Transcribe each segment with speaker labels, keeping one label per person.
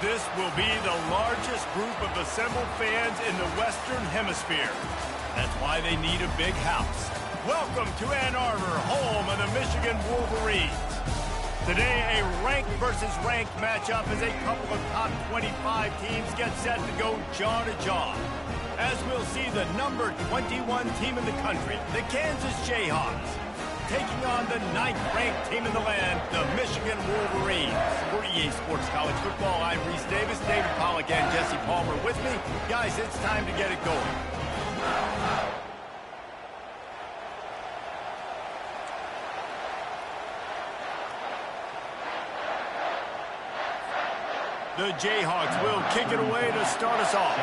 Speaker 1: This will be the largest group of assembled fans in the Western Hemisphere. That's why they need a big house. Welcome to Ann Arbor, home of the Michigan Wolverines. Today, a ranked versus ranked matchup as a couple of top 25 teams get set to go jaw to jaw. As we'll see the number 21 team in the country, the Kansas Jayhawks, taking on the 9th-ranked team in the land, the Michigan Wolverines. For EA Sports College Football, I'm Reese Davis, David Pollack, and Jesse Palmer with me. Guys, it's time to get it going. The Jayhawks will kick it away to start us off.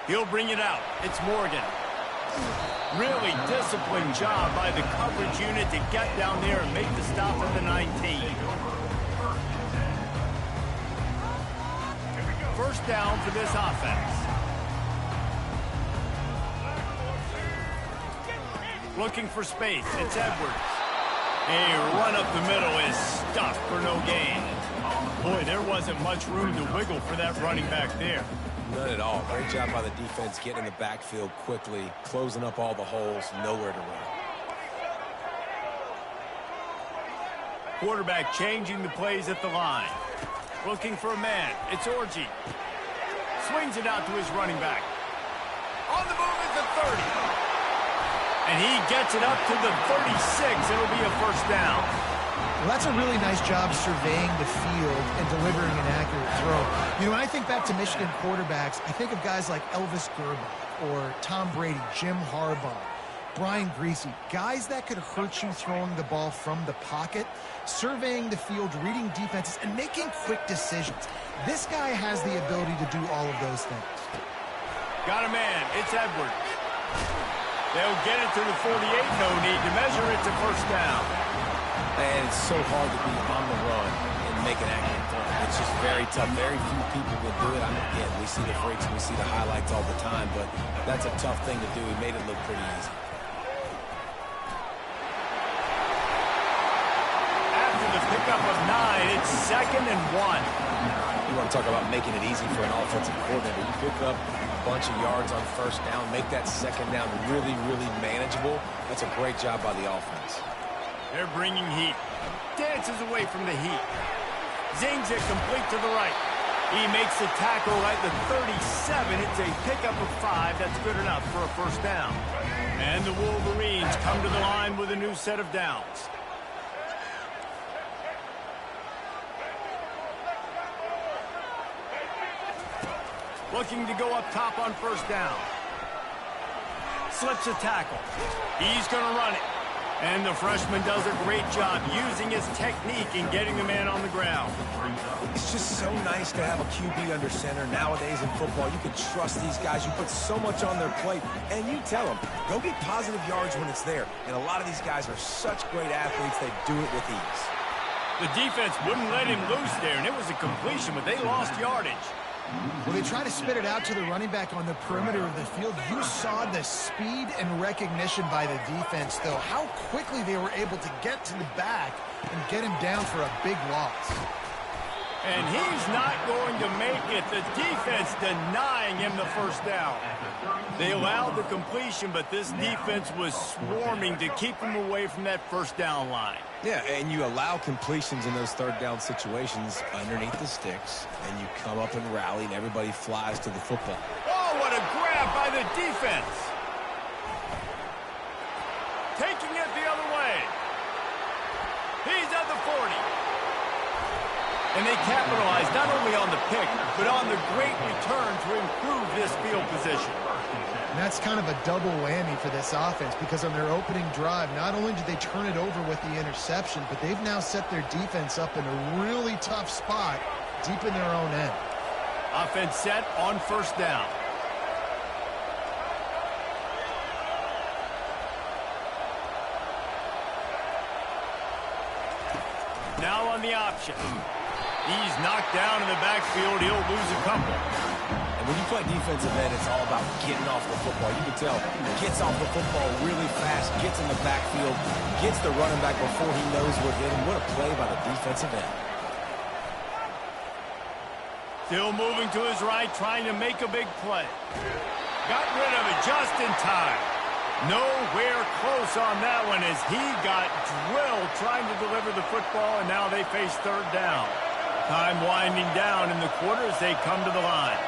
Speaker 1: He'll bring it out. It's Morgan. Really disciplined job by the coverage unit to get down there and make the stop at the 19. First down for this offense. Looking for space. It's Edwards. A run up the middle is stuffed for no gain. Boy, there wasn't much room to wiggle for that running back there.
Speaker 2: None at all. Great job by the defense getting in the backfield quickly, closing up all the holes, nowhere to run.
Speaker 1: Quarterback changing the plays at the line. Looking for a man. It's Orji. Swings it out to his running back. On the move at the 30. And he gets it up to the 36. It'll be a first down.
Speaker 3: Well, that's a really nice job surveying the field and delivering an accurate throw. You know, when I think back to Michigan quarterbacks, I think of guys like Elvis Gerbach or Tom Brady, Jim Harbaugh, Brian Griese, guys that could hurt you throwing the ball from the pocket, surveying the field, reading defenses, and making quick decisions. This guy has the ability to do all of those things.
Speaker 1: Got a man. It's Edwards. They'll get it to the 48. No need to measure. It's a first down.
Speaker 2: And it's so hard to be on the run and make an accurate throw. It's just very tough. Very few people can do it. I mean, again, we see the freaks and we see the highlights all the time, but that's a tough thing to do. He made it look pretty easy.
Speaker 1: After the pickup of 9, it's 2nd and 1.
Speaker 2: You want to talk about making it easy for an offensive coordinator. You pick up a bunch of yards on first down, make that second down really, really manageable. That's a great job by the offense.
Speaker 1: They're bringing heat. Dances away from the heat. Zings it complete to the right. He makes the tackle at the 37. It's a pickup of 5. That's good enough for a first down. And the Wolverines come to the line with a new set of downs. Looking to go up top on first down. Slips a tackle. He's going to run it. And the freshman does a great job using his technique and getting the man on the ground.
Speaker 2: It's just so nice to have a QB under center. Nowadays in football, you can trust these guys. You put so much on their plate, and you tell them, go get positive yards when it's there. And a lot of these guys are such great athletes, they do it with ease.
Speaker 1: The defense wouldn't let him loose there, and it was a completion, but they lost yardage.
Speaker 3: Well, they try to spit it out to the running back on the perimeter of the field. You saw the speed and recognition by the defense, though. How quickly they were able to get to the back and get him down for a big loss.
Speaker 1: And he's not going to make it. The defense denying him the first down. They allowed the completion, but this defense was swarming to keep him away from that first down line.
Speaker 2: Yeah, and you allow completions in those third down situations underneath the sticks, and you come up and rally, and everybody flies to the football.
Speaker 1: Oh, what a grab by the defense. Taking it the other way. He's at the 40. And they capitalized not only on the pick, but on the great return to improve this field position.
Speaker 3: And that's kind of a double whammy for this offense, because on their opening drive, not only did they turn it over with the interception, but they've now set their defense up in a really tough spot deep in their own end.
Speaker 1: Offense set on first down. Now on the option. He's knocked down in the backfield. He'll lose a couple.
Speaker 2: And When you play defensive end, it's all about getting off the football. You can tell he gets off the football really fast, gets in the backfield, gets the running back before he knows what hit him. What a play by the defensive end.
Speaker 1: Still moving to his right, trying to make a big play. Got rid of it just in time. Nowhere close on that one as he got drilled trying to deliver the football, and now they face third down. Time winding down in the quarter as they come to the line.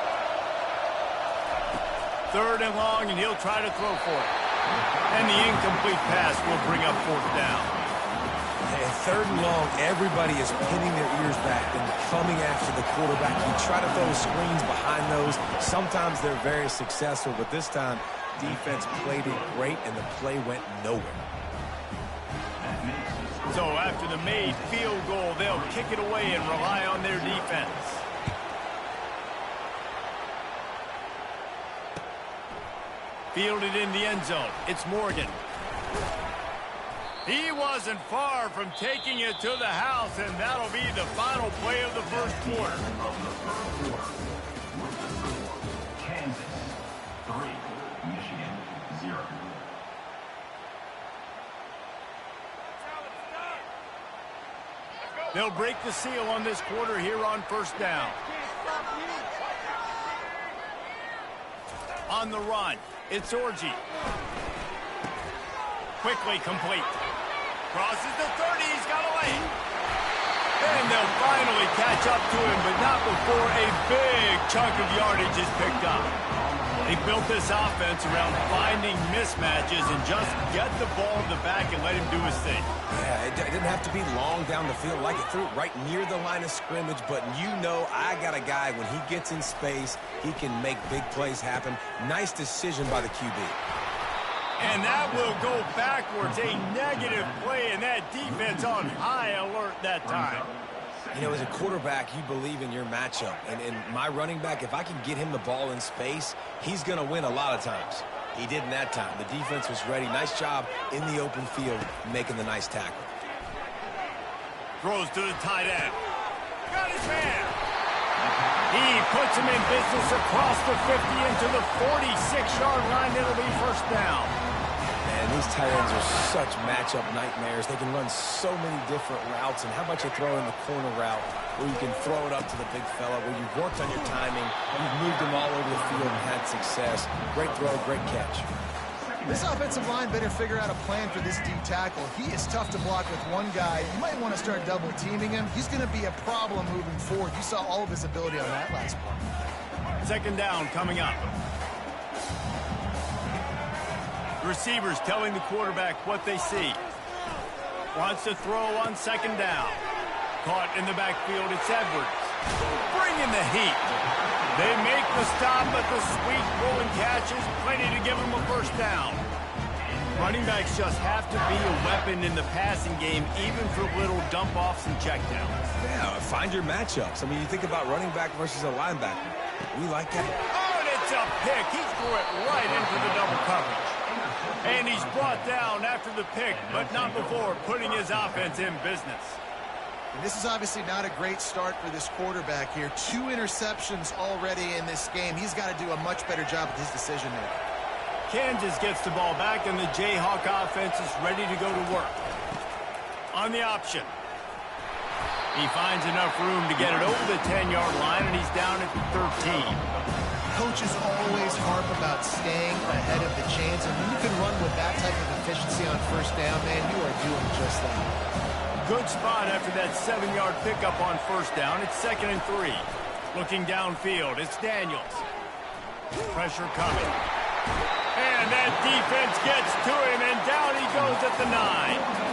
Speaker 1: Third and long, and he'll try to throw for it. And the incomplete pass will bring up fourth down.
Speaker 2: And third and long, everybody is pinning their ears back and coming after the quarterback. You try to throw screens behind those. Sometimes they're very successful, but this time, defense played it great, and the play went nowhere.
Speaker 1: So after the made field goal, they'll kick it away and rely on their defense. Fielded in the end zone. It's Morgan. He wasn't far from taking it to the house, and that'll be the final play of the first quarter.
Speaker 4: Kansas 3, Michigan 0.
Speaker 1: They'll break the seal on this quarter here on first down. On the run, it's Orji. Quickly complete. Crosses the 30, he's got away. And they'll finally catch up to him, but not before a big chunk of yardage is picked up. They built this offense around finding mismatches and just get the ball in the back and let him do his thing.
Speaker 2: Yeah, it didn't have to be long down the field. Like it threw it right near the line of scrimmage, but you know I got a guy, when he gets in space, he can make big plays happen. Nice decision by the QB.
Speaker 1: And that will go backwards. A negative play, and that defense on high alert that time.
Speaker 2: You know, as a quarterback, you believe in your matchup. And my running back, if I can get him the ball in space, he's going to win a lot of times. He didn't that time. The defense was ready. Nice job in the open field making the nice tackle.
Speaker 1: Throws to the tight end. Got his man. He puts him in business across the 50 into the 46-yard line. It'll be first down.
Speaker 2: And these tight ends are such matchup nightmares. They can run so many different routes. And how about you throw in the corner route where you can throw it up to the big fella, where you've worked on your timing, you've moved him all over the field and had success. Great throw, great catch.
Speaker 3: This offensive line better figure out a plan for this D tackle. He is tough to block with one guy. You might want to start double teaming him. He's going to be a problem moving forward. You saw all of his ability on that last play.
Speaker 1: Second down coming up. Receivers telling the quarterback what they see. Wants to throw on second down. Caught in the backfield, it's Edwards. Bringing the heat. They make the stop, but the sweet rolling catch is plenty to give them a first down. Running backs just have to be a weapon in the passing game, even for little dump-offs and checkdowns.
Speaker 2: Yeah, find your matchups. I mean, you think about running back versus a linebacker. We like that.
Speaker 1: Oh, and it's a pick. He threw it right into the double coverage. And he's brought down after the pick, but not before putting his offense in business.
Speaker 3: And this is obviously not a great start for this quarterback here. 2 interceptions already in this game. He's got to do a much better job with his decision making.
Speaker 1: Kansas gets the ball back, and the Jayhawk offense is ready to go to work. On the option. He finds enough room to get it over the 10-yard line, and he's down at the 13.
Speaker 3: Coaches always harp about staying ahead of the chains, and when you can run with that type of efficiency on first down, man, you are doing just that.
Speaker 1: Good spot after that 7-yard pickup on first down. It's 2nd and 3. Looking downfield, it's Daniels. Pressure coming. And that defense gets to him, and down he goes at the 9.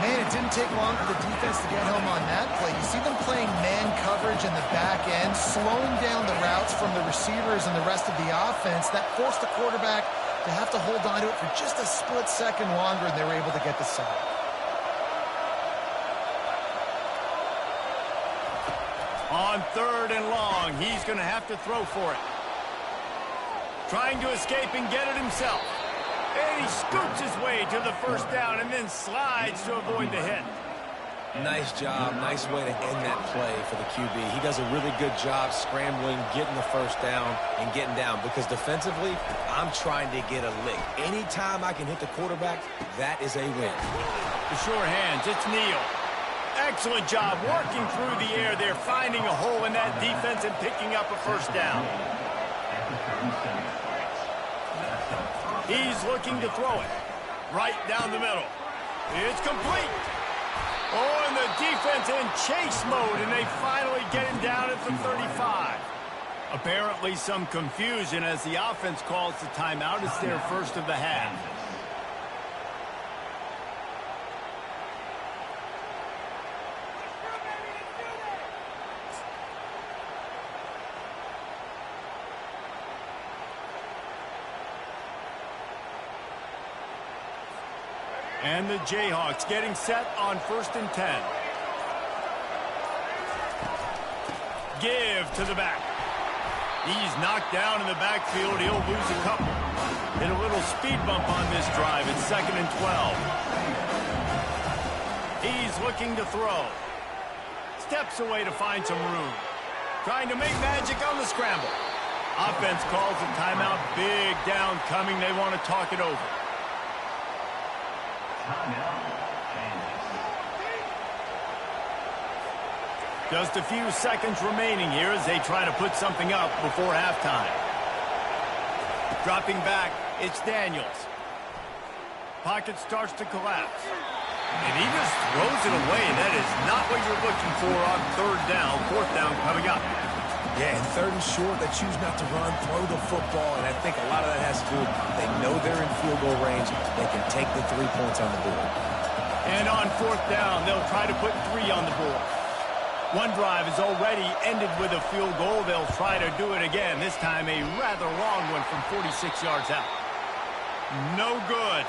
Speaker 3: Man, it didn't take long for the defense to get home on that play. You see them playing man coverage in the back end, slowing down the routes from the receivers and the rest of the offense. That forced the quarterback to have to hold on to it for just a split second longer, and they were able to get the sack.
Speaker 1: On 3rd and long, he's going to have to throw for it. Trying to escape and get it himself. And he scoots his way to the first down and then slides to avoid the hit.
Speaker 2: Nice job. Nice way to end that play for the QB. He does a really good job scrambling, getting the first down, and getting down. Because defensively, I'm trying to get a lick. Anytime I can hit the quarterback, that is a win.
Speaker 1: The sure hands, it's Neal. Excellent job working through the air there, finding a hole in that defense and picking up a first down. He's looking to throw it right down the middle. It's complete. Oh, and the defense in chase mode, and they finally get him down at the 35. Apparently some confusion as the offense calls the timeout. It's their first of the half. And the Jayhawks getting set on 1st and 10. Give to the back. He's knocked down in the backfield. He'll lose a couple. Hit a little speed bump on this drive. It's 2nd and 12. He's looking to throw. Steps away to find some room. Trying to make magic on the scramble. Offense calls a timeout. Big down coming. They want to talk it over. Just a few seconds remaining here as they try to put something up before halftime. Dropping back, it's Daniels. Pocket starts to collapse. And he just throws it away, and that is not what you're looking for on 3rd down, 4th down coming up.
Speaker 2: Yeah, and 3rd and short, they choose not to run, throw the football, and I think a lot of that has to do with they know they're in field goal range. They can take the 3 points on the board.
Speaker 1: And on 4th down, they'll try to put 3 on the board. One drive is already ended with a field goal. They'll try to do it again, this time a rather long one from 46 yards out. No good.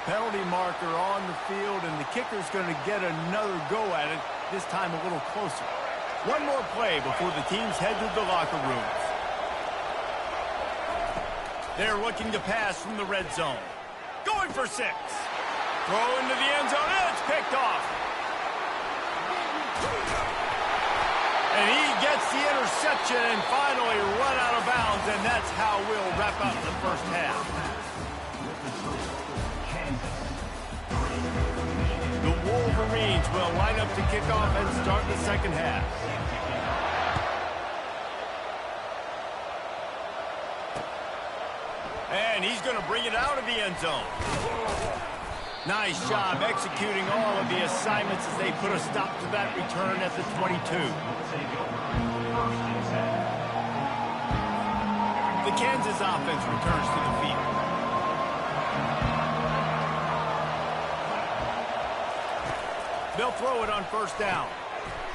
Speaker 1: Penalty marker on the field, and the kicker's going to get another go at it, this time a little closer. One more play before the teams head to the locker rooms. They're looking to pass from the red zone. Going for 6. Throw into the end zone, and it's picked off. And he gets the interception and finally run out of bounds, and that's how we'll wrap up the first half. The Wolverines will line up to kick off and start the second half. And he's going to bring it out of the end zone. Nice job executing all of the assignments as they put a stop to that return at the 22. The Kansas offense returns to the field. They'll throw it on 1st down.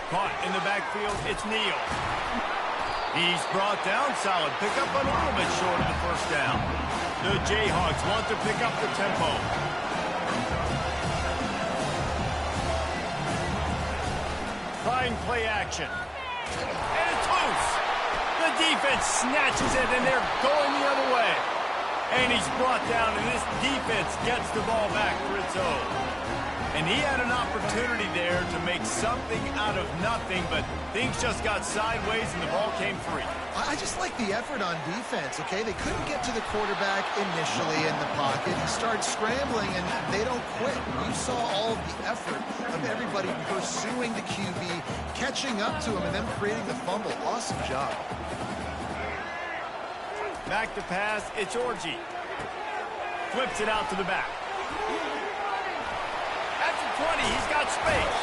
Speaker 1: Caught in the backfield, it's Neal. He's brought down, solid pickup, a little bit short of the 1st down. The Jayhawks want to pick up the tempo. Trying play action. And it's loose. The defense snatches it, and they're going the other way. And he's brought down, and this defense gets the ball back for its own. And he had an opportunity there to make something out of nothing, but things just got sideways, and the ball came free.
Speaker 3: I just like the effort on defense, okay? They couldn't get to the quarterback initially in the pocket. He starts scrambling, and they don't quit. You saw all of the effort of everybody pursuing the QB, catching up to him, and then creating the fumble. Awesome job.
Speaker 1: Back to pass, it's Orji. Flips it out to the back. At the 20, he's got space.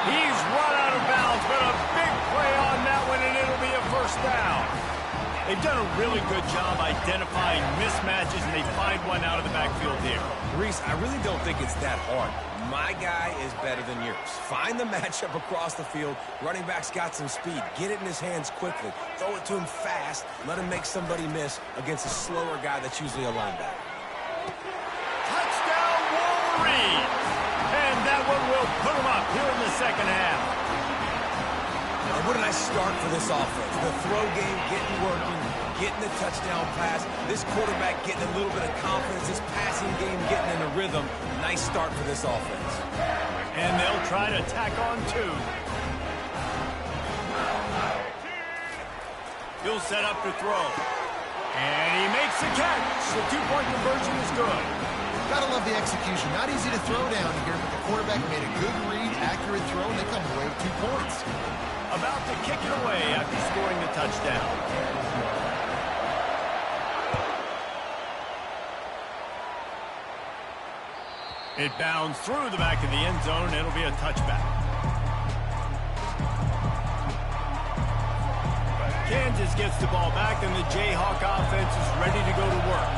Speaker 1: He's run out of bounds, but a big play on that one, and it'll be a 1st down. They've done a really good job identifying mismatches, and they find one out of the backfield here.
Speaker 2: Reese, I really don't think it's that hard. My guy is better than yours. Find the matchup across the field. Running back's got some speed. Get it in his hands quickly. Throw it to him fast. Let him make somebody miss against a slower guy that's usually a linebacker.
Speaker 1: Touchdown, Wolverines! And that one will put them up here in the second half.
Speaker 2: And what a nice start for this offense. The throw game getting working, getting the touchdown pass. This quarterback getting a little bit of confidence. This passing game getting in a rhythm. rhythm. Nice start for this offense.
Speaker 1: And they'll try to tack on 2. He'll set up to throw. And he makes the catch. The 2-point conversion is good.
Speaker 3: Gotta love the execution. Not easy to throw down here, but the quarterback made a good read, accurate throw, and they come away with 2 points.
Speaker 1: About to kick it away after scoring the touchdown. It bounds through the back of the end zone. It'll be a touchback. Kansas gets the ball back, and the Jayhawk offense is ready to go to work.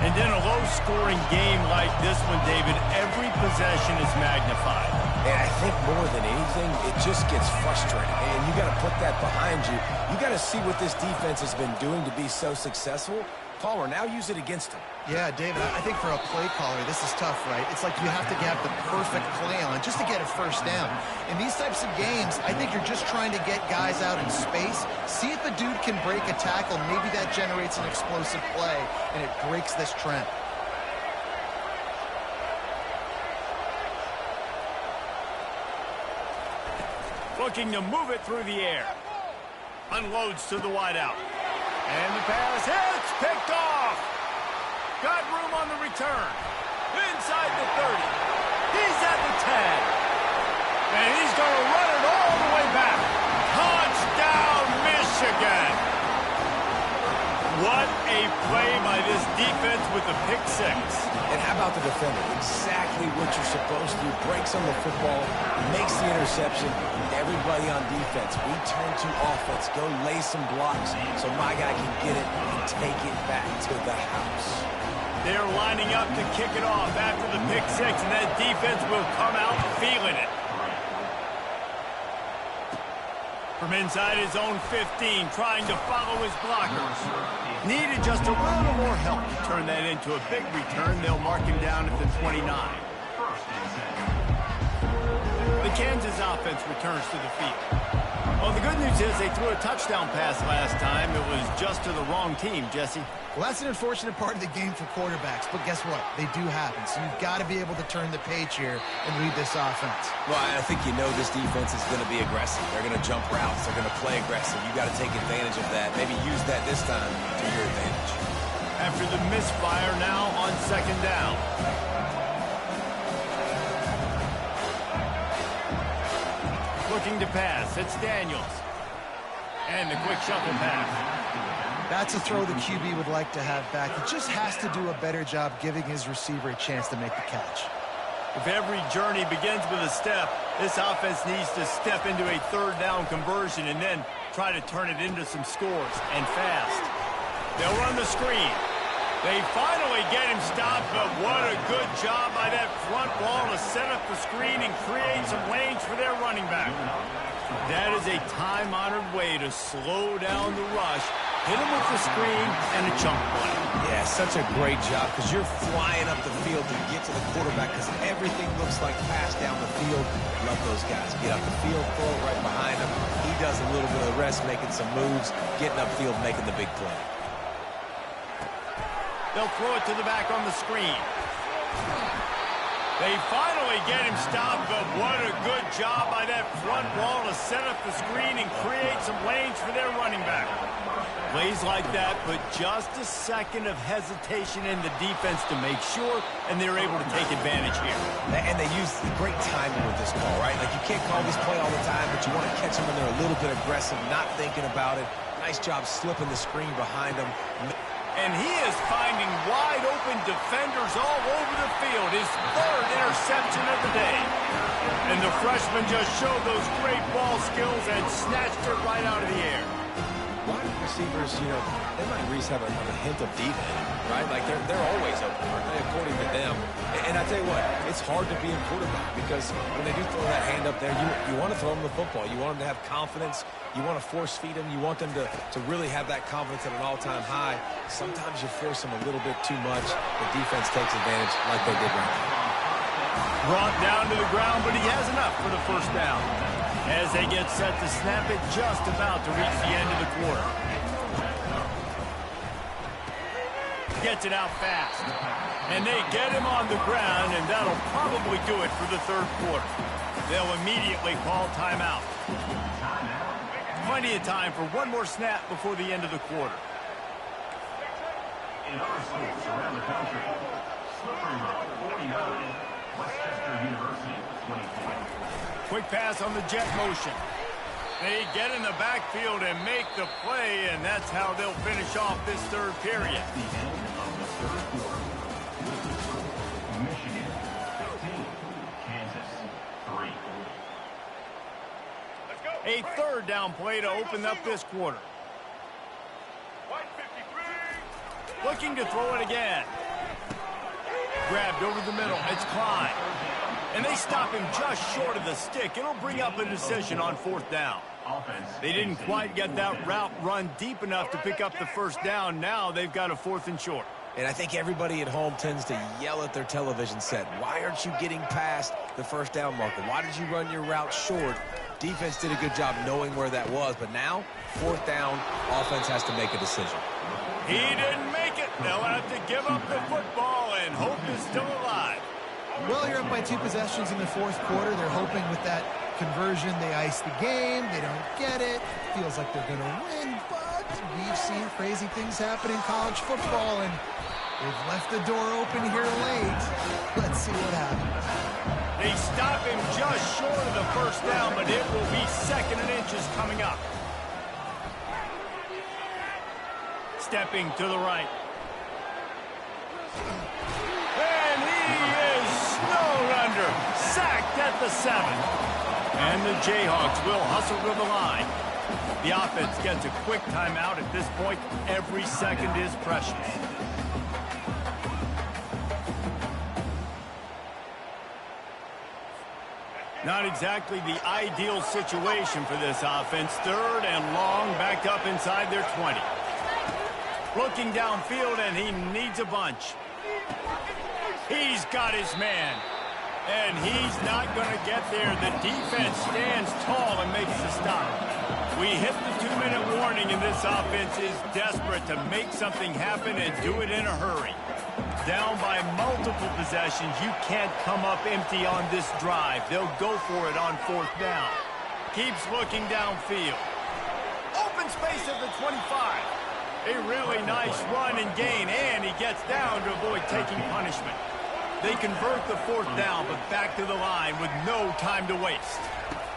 Speaker 1: And in a low-scoring game like this one, David, every possession is magnified.
Speaker 2: And I think more than anything, it just gets frustrating. And you got to put that behind you. You got to see what this defense has been doing to be so successful. Caller, now use it against him.
Speaker 3: Yeah, David, I think for a play caller, this is tough, right? It's like you have to have the perfect play on just to get a first down. In these types of games, I think you're just trying to get guys out in space, see if a dude can break a tackle. Maybe that generates an explosive play, and it breaks this trend.
Speaker 1: Looking to move it through the air. Unloads to the wideout. And the pass hits, picked off. Got room on the return. Inside the 30. He's at the 10. And he's going to run it all the way back. Touchdown, Michigan. What a play by this defense with the pick 6.
Speaker 2: And how about the defender? Exactly what you're supposed to do. Breaks on the football, makes the interception. Everybody on defense, we turn to offense. Go lay some blocks so my guy can get it and take it back to the house.
Speaker 1: They're lining up to kick it off after the pick 6, and that defense will come out feeling it. From inside his own 15, trying to follow his blockers. Needed just a little more help to turn that into a big return. They'll mark him down at the 29. The Kansas offense returns to the field. Well, the good news is they threw a touchdown pass last time. It was just to the wrong team, Jesse.
Speaker 3: Well, that's an unfortunate part of the game for quarterbacks, but guess what? They do happen, so you've got to be able to turn the page here and lead this offense.
Speaker 2: Well, I think you know this defense is going to be aggressive. They're going to jump routes. They're going to play aggressive. You got to take advantage of that. Maybe use that this time to your advantage.
Speaker 1: After the misfire, now on 2nd down. Looking to pass. It's Daniels. And the quick shuffle pass.
Speaker 3: That's a throw the QB would like to have back. He just has to do a better job giving his receiver a chance to make the catch.
Speaker 1: If every journey begins with a step, this offense needs to step into a 3rd down conversion and then try to turn it into some scores, and fast. They'll run the screen. They finally get him stopped, but what a good job by that front wall to set up the screen and create some lanes for their running back. That is a time-honored way to slow down the rush, hit him with the screen, and a chunk play.
Speaker 2: Yeah, such a great job because you're flying up the field to get to the quarterback because everything looks like pass down the field. Love those guys. Get up the field, throw it right behind him. He does a little bit of the rest, making some moves, getting upfield, making the big play.
Speaker 1: They'll throw it to the back on the screen. They finally get him stopped, but what a good job by that front wall to set up the screen and create some lanes for their running back. Plays like that put just a second of hesitation in the defense to make sure, and they're able to take advantage here.
Speaker 2: And they use great timing with this call, right? Like, you can't call this play all the time, but you want to catch them when they're a little bit aggressive, not thinking about it. Nice job slipping the screen behind them.
Speaker 1: And he is finding wide-open defenders all over the field. His 3rd interception of the day. And the freshman just showed those great ball skills and snatched it right out of the air.
Speaker 2: Wide receivers, you know, they might at least have a hint of deep end, right? Like, they're always open, aren't they, according to them? And I tell you what, it's hard to be a quarterback because when they do throw that hand up there, you want to throw them the football. You want them to have confidence. You want to force feed them. You want them to really have that confidence at an all-time high. Sometimes you force them a little bit too much. The defense takes advantage like they did right now.
Speaker 1: Brought down to the ground, but he has enough for the 1st down. As they get set to snap it, just about to reach the end of the quarter. Gets it out fast. And they get him on the ground, and that'll probably do it for the third quarter. They'll immediately call timeout. Plenty of time for one more snap before the end of the quarter.
Speaker 4: In other schools around the country, Slippery Road 49, Westchester University 24.
Speaker 1: Quick pass on the jet motion. They get in the backfield and make the play, and that's how they'll finish off this third period.
Speaker 4: The end of the third quarter. Michigan 15, Kansas 3.
Speaker 1: A third down play to open up this quarter. Looking to throw it again. Grabbed over the middle. It's Klein. And they stop him just short of the stick. It'll bring up a decision on fourth down. They didn't quite get that route run deep enough to pick up the first down. Now they've got a 4th and short.
Speaker 2: And I think everybody at home tends to yell at their television set. Why aren't you getting past the first down marker? Why did you run your route short? Defense did a good job knowing where that was. But now, 4th down, offense has to make a decision.
Speaker 1: He didn't make it. They'll have to give up the football, and hope is still alive.
Speaker 3: Well, you're up by 2 possessions in the fourth quarter. They're hoping with that conversion they ice the game. They don't get it. Feels like they're going to win, but we've seen crazy things happen in college football, and they've left the door open here late. Let's see what happens.
Speaker 1: They stop him just short of the first down, but it will be 2nd and inches coming up. Stepping to the right. And he is snowed under. Sacked at the 7. And the Jayhawks will hustle to the line. The offense gets a quick timeout at this point. Every second is precious. Not exactly the ideal situation for this offense. 3rd and long, backed up inside their 20. Looking downfield, and he needs a bunch. He's got his man. And he's not going to get there. The defense stands tall and makes the stop. We hit the 2-minute warning, and this offense is desperate to make something happen and do it in a hurry. Down by multiple possessions, you can't come up empty on this drive. They'll go for it on 4th down. Keeps looking downfield. Open space at the 25. A really nice run and gain, and he gets down to avoid taking punishment. They convert the 4th down, but back to the line with no time to waste.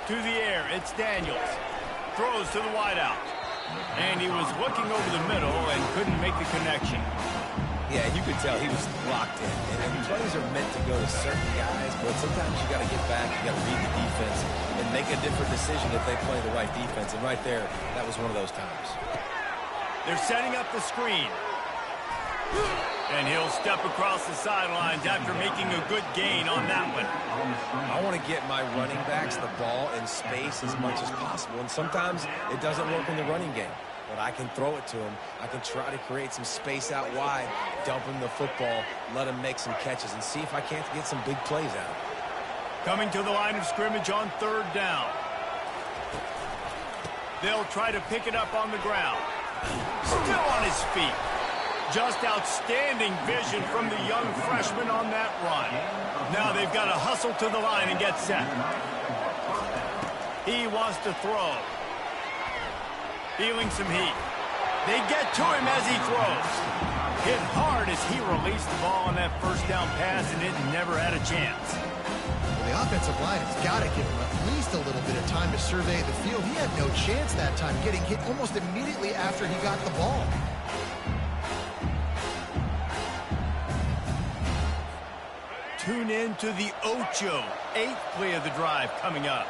Speaker 1: To the air, it's Daniels. Throws to the wideout. And he was looking over the middle and couldn't make the connection.
Speaker 2: Yeah, you could tell he was locked in. And plays are meant to go to certain guys, but sometimes you got to get back, you got to read the defense, and make a different decision if they play the right defense. And right there, that was one of those times.
Speaker 1: They're setting up the screen. And he'll step across the sidelines after making a good gain on that one.
Speaker 2: I want to get my running backs the ball in space as much as possible. And sometimes it doesn't work in the running game. But I can throw it to him. I can try to create some space out wide, dump him the football, let him make some catches, and see if I can't get some big plays out of it.
Speaker 1: Coming to the line of scrimmage on 3rd down. They'll try to pick it up on the ground. Still on his feet. Just outstanding vision from the young freshman on that run. Now they've got to hustle to the line and get set. He wants to throw. Feeling some heat. They get to him as he throws. Hit hard as he released the ball on that first down pass, and it never had a chance.
Speaker 3: Well, the offensive line has got to give him at least a little bit of time to survey the field. He had no chance that time, getting hit almost immediately after he got the ball.
Speaker 1: Tune in to the Ocho, 8th play of the drive coming up.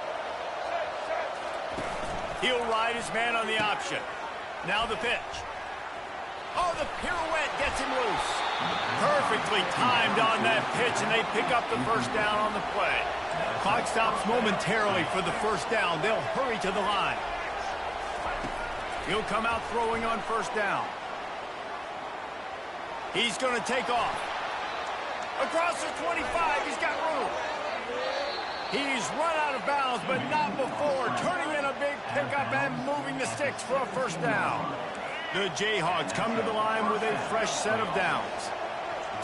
Speaker 1: He'll ride his man on the option. Now the pitch. Oh, the pirouette gets him loose. Perfectly timed on that pitch, and they pick up the first down on the play. Clock stops momentarily for the first down. They'll hurry to the line. He'll come out throwing on first down. He's going to take off. Across the 25, he's got room. He's run out of bounds, but not before. Turning in a big pickup and moving the sticks for a first down. The Jayhawks come to the line with a fresh set of downs.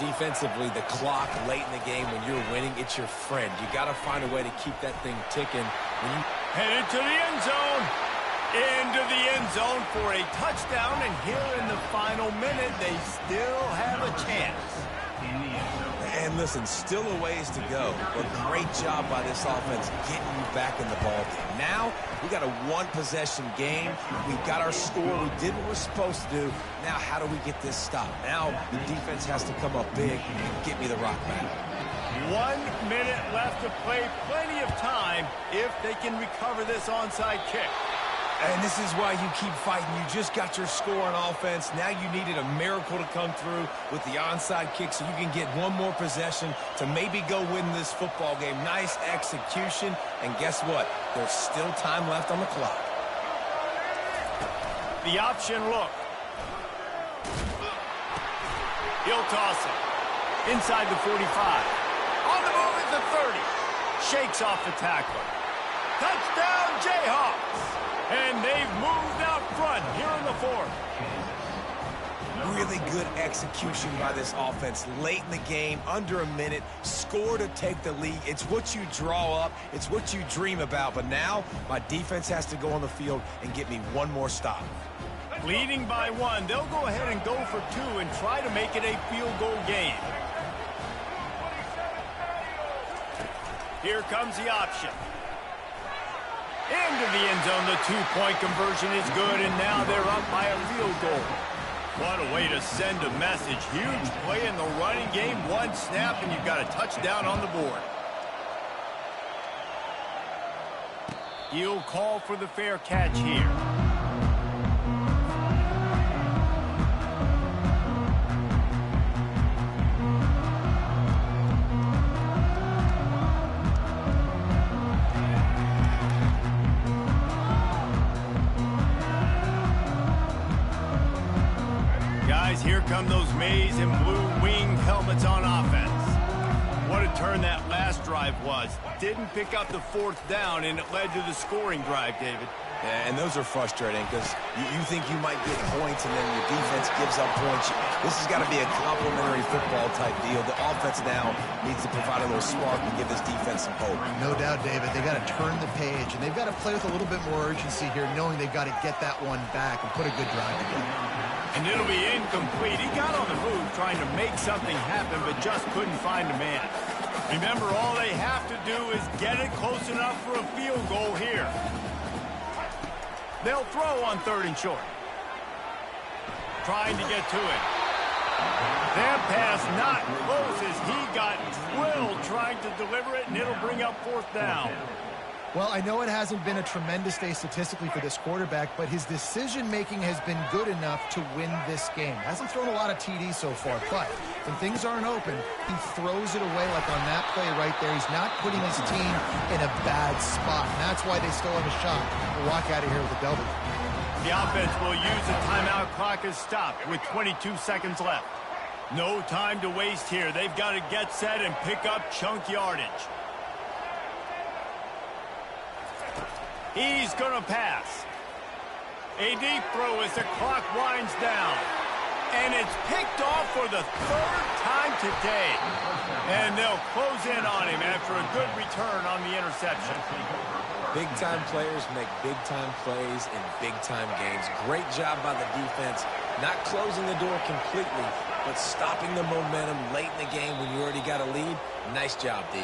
Speaker 2: Defensively, the clock late in the game when you're winning, it's your friend. You got to find a way to keep that thing ticking.
Speaker 1: Headed to the end zone. Into the end zone for a touchdown, and here in the final minute, they still have a chance.
Speaker 2: And listen, still a ways to go, but great job by this offense getting you back in the ballgame. Now, we got a one-possession game. We got our score. We did what we're supposed to do. Now, how do we get this stopped? Now, the defense has to come up big and get me the rock back.
Speaker 1: 1 minute left to play. Plenty of time if they can recover this onside kick.
Speaker 2: And this is why you keep fighting. You just got your score on offense. Now you needed a miracle to come through with the onside kick so you can get one more possession to maybe go win this football game. Nice execution. And guess what? There's still time left on the clock.
Speaker 1: The option look. He'll toss it. Inside the 45. On the move at the 30. Shakes off the tackler. Touchdown, Jayhawks. And they've moved out front here in the fourth.
Speaker 2: Really good execution by this offense late in the game, under a minute, score to take the lead. It's what you draw up. It's what you dream about. But now my defense has to go on the field and get me one more stop.
Speaker 1: Leading by 1, they'll go ahead and go for 2 and try to make it a field goal game. Here comes the option. Into the end zone, the 2-point conversion is good, and now they're up by a field goal. What a way to send a message. Huge play in the running game. 1 snap, and you've got a touchdown on the board. He'll call for the fair catch here. Here come those maize and blue winged helmets on offense. What a turn that last drive was. Didn't pick up the 4th down, and it led to the scoring drive, David.
Speaker 2: Yeah, and those are frustrating because you think you might get points and then your defense gives up points. This has got to be a complimentary football type deal. The offense now needs to provide a little spark and give this defense some hope.
Speaker 3: No doubt, David. They've got to turn the page, and they've got to play with a little bit more urgency here, knowing they've got to get that one back and put a good drive together.
Speaker 1: And it'll be incomplete. He got on the move trying to make something happen, but just couldn't find a man. Remember, all they have to do is get it close enough for a field goal here. They'll throw on 3rd and short. Trying to get to it. That pass not close as he got drilled trying to deliver it, and it'll bring up 4th down.
Speaker 3: Well, I know it hasn't been a tremendous day statistically for this quarterback, but his decision-making has been good enough to win this game. Hasn't thrown a lot of TDs so far, but when things aren't open, he throws it away like on that play right there. He's not putting his team in a bad spot, and that's why they still have a shot to walk out of here with a W.
Speaker 1: The offense will use the timeout clock as stopped with 22 seconds left. No time to waste here. They've got to get set and pick up chunk yardage. He's going to pass. A deep throw as the clock winds down. And it's picked off for the 3rd time today. And they'll close in on him after a good return on the interception.
Speaker 2: Big-time players make big-time plays in big-time games. Great job by the defense. Not closing the door completely, but stopping the momentum late in the game when you already got a lead. Nice job, D.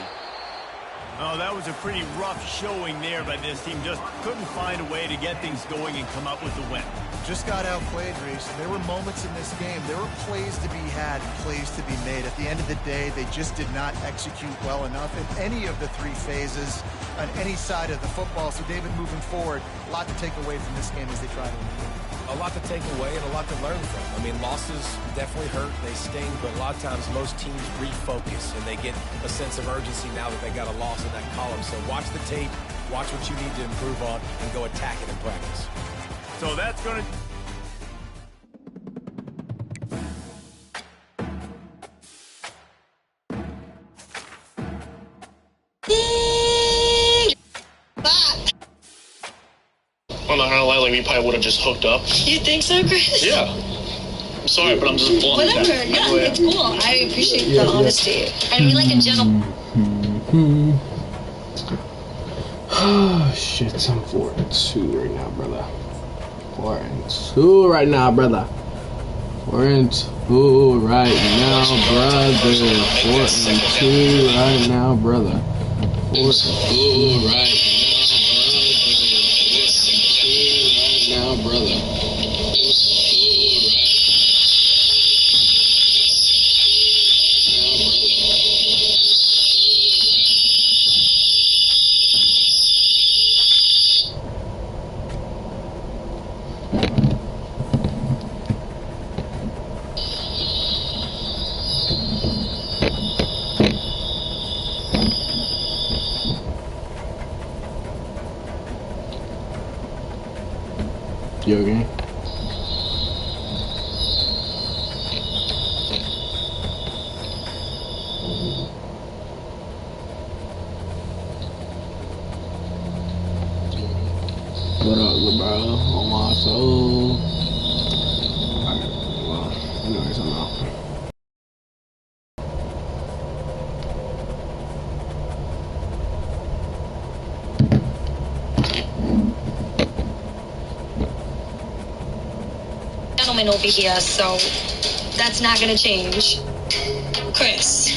Speaker 1: Oh, that was a pretty rough showing there by this team. Just couldn't find a way to get things going and come up with the win.
Speaker 3: Just got outplayed, Reese. There were moments in this game. There were plays to be had, plays to be made. At the end of the day, they just did not execute well enough in any of the 3 phases on any side of the football. So, David, moving forward, a lot to take away from this game as they try to win.
Speaker 2: A lot to take away and a lot to learn from. I mean, losses definitely hurt. They sting, but a lot of times most teams refocus and they get a sense of urgency now that they got a loss in that column. So watch the tape, watch what you need to improve on, and go attack it in practice.
Speaker 1: So that's going to...
Speaker 5: I'm not gonna lie, like we probably would have just hooked up.
Speaker 6: You think so, Chris?
Speaker 5: Yeah. I'm sorry, but I'm just blunt.
Speaker 6: Whatever, yeah, it's cool. I appreciate the honesty. And we like a gentle.
Speaker 7: Oh, shit, I'm 4-2 right now, brother. 4-2 right now, brother. 4-2 right now, brother. 4-2 right now, brother. 4-2 right now, brother. You okay? What up, little bro? On my soul. Alright, well, anyways, I'm out.
Speaker 6: Gentleman over here, so that's not gonna change. Chris.